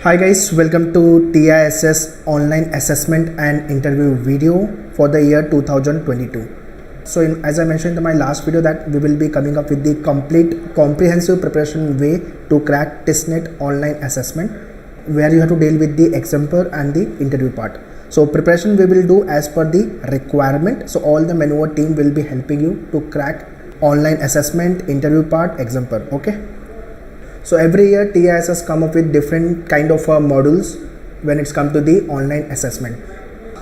Hi guys, welcome to TISS online assessment and interview video for the year 2022. So as I mentioned in my last video that we will be coming up with the complete comprehensive preparation way to crack TISSNET online assessment, where you have to deal with the example and the interview part. So preparation we will do as per the requirement. So all the Maneuver team will be helping you to crack online assessment, interview part, example. Okay. So every year TISS come up with different kind of modules when it's come to the online assessment.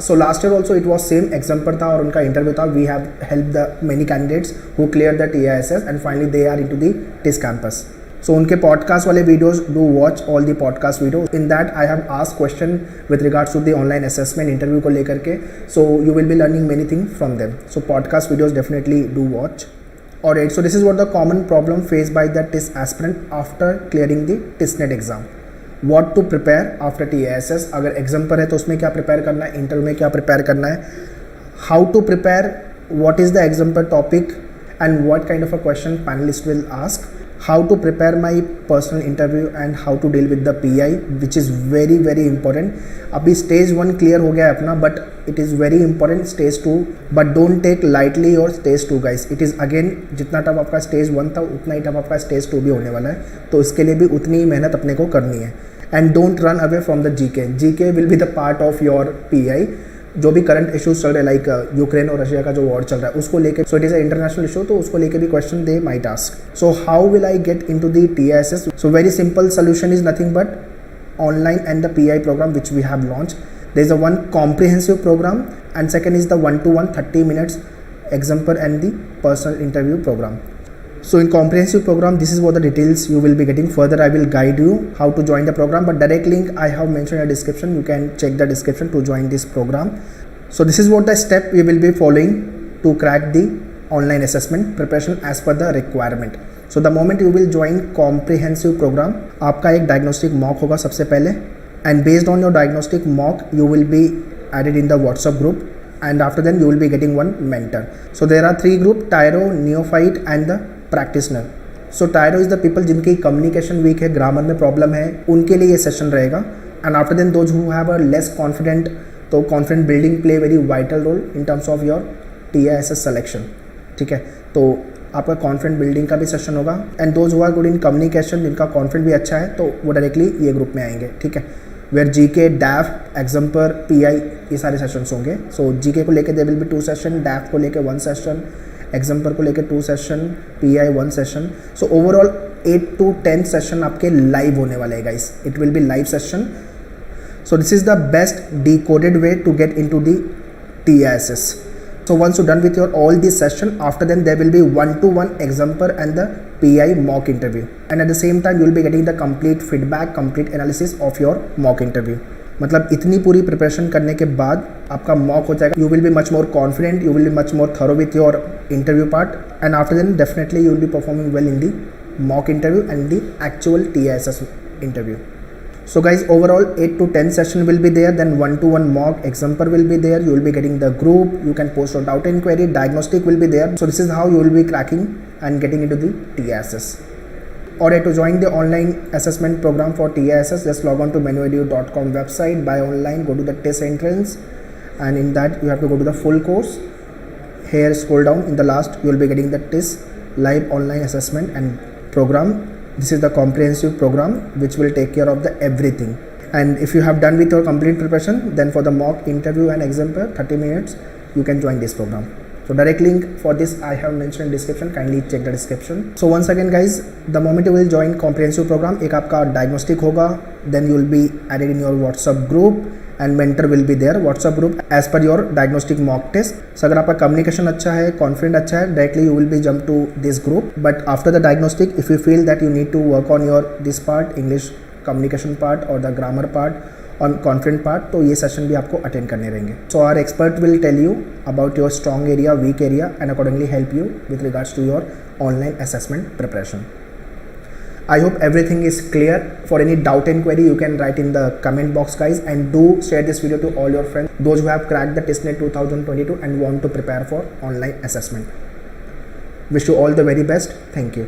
So last year also it was same example था और उनका interview था. We have helped the many candidates who cleared the TISS and finally they are into the TISS campus. So उनके podcast वाले videos, do watch all the podcast videos. In that I have asked question with regards to the online assessment interview को लेकर के. So you will be learning many things from them. So podcast videos definitely do watch. Alright, so this is what the common problem faced by the TISS aspirant after clearing the TISSNET exam. What to prepare after TISS? अगर exam पर है तो उसमें क्या prepare करना है, interview में क्या प्रिपेयर करना है, how to prepare, what is the exam पर topic and what kind of a question panelist will ask, how to prepare my personal interview and how to deal with the PI, which is very very important. अभी stage 1 clear हो गया है अपना, but it is very important stage 2, but don't take lightly your stage 2 guys. It is again जितना tough आपका stage 1 था उतना ही tough आपका stage 2 भी होने वाला है, तो इसके लिए भी उतनी ही मेहनत अपने को करनी है. And don't run away from the GK. GK will be the part of your PI. जो भी करंट इश्यूज चल रहे हैं लाइक यूक्रेन और रशिया का जो वॉर चल रहा है उसको लेके, so it is a international issue, तो उसको लेके भी question they might ask. So how will I get into the TISS? So very simple solution is nothing but online and the PI program which we have launched. There is a one comprehensive program and second is the 1-to-1 30 minutes example and the personal interview program. So in comprehensive program, this is what the details you will be getting. Further I will guide you how to join the program, but direct link I have mentioned in the description. You can check the description to join this program. So this is what the step we will be following to crack the online assessment preparation as per the requirement. So the moment you will join comprehensive program, आपका एक diagnostic mock होगा सबसे पहले, and based on your diagnostic mock you will be added in the WhatsApp group, and after then you will be getting one mentor. So there are 3 group: Tyro, Neophyte and the practitioner. So tyro is the people जिनकी communication weak है, grammar में problem है, उनके लिए ये session रहेगा. And after then those who have a less confident, तो confident building play very vital role in terms of your TISS selection. ठीक है, तो आपका कॉन्फिडेंट बिल्डिंग का भी सेशन होगा. And those who are good in communication, जिनका confident भी अच्छा है, तो वो डायरेक्टली ये ग्रुप में आएंगे. ठीक है, where GK, DAF, example, PI ये सारे सेशंस होंगे. सो GK को लेके they will be 2 session, DAF को लेके 1 सेशन, एग्जाम्पल को लेके 2 session, PI 1 session. So overall 8 to 10 session आपके लाइव होने वाले हैं guys. It will be live session. So this is the best decoded way to get into the TISS. So once you're done with your all these session, after then there will be 1-to-1 example and the PI mock interview, and at the same time you will be getting the complete feedback, complete analysis of your mock interview. मतलब इतनी पूरी preparation करने के बाद आपका mock हो जाएगा. You will be much more confident, you will be much more thorough with your interview part, and after then definitely you will be performing well in the mock interview and the actual TISS interview. So guys, overall 8 to 10 session will be there, then 1-to-1 mock example will be there, you will be getting the group, you can post your doubt and query, diagnostic will be there. So this is how you will be cracking and getting into the TISS. Alright, to join the online assessment program for TISS, just log on to manuedu.com website, buy online, go to the TISS entrance, and in that you have to go to the full course. Here scroll down, in the last you will be getting the TISS live online assessment and program. This is the comprehensive program which will take care of the everything. And if you have done with your complete preparation, then for the mock interview and example 30 minutes you can join this program. So direct link for this I have mentioned in description, kindly check the description. So once again guys, the moment you will join comprehensive program, एक आपका diagnostic होगा, then you will be added in your WhatsApp group and mentor will be there. WhatsApp group as per your diagnostic mock test. So अगर आपका communication अच्छा है, confident अच्छा है, directly you will be jump to this group. But after the diagnostic, if you feel that you need to work on your this part, English communication part or the grammar part, on confident part, तो ये session भी आपको attend करने रहेंगे. So our expert will tell you about your strong area, weak area and accordingly help you with regards to your online assessment preparation. I hope everything is clear. For any doubt and query you can write in the comment box guys, and do share this video to all your friends, those who have cracked the TISSNET 2022 and want to prepare for online assessment. Wish you all the very best. Thank you.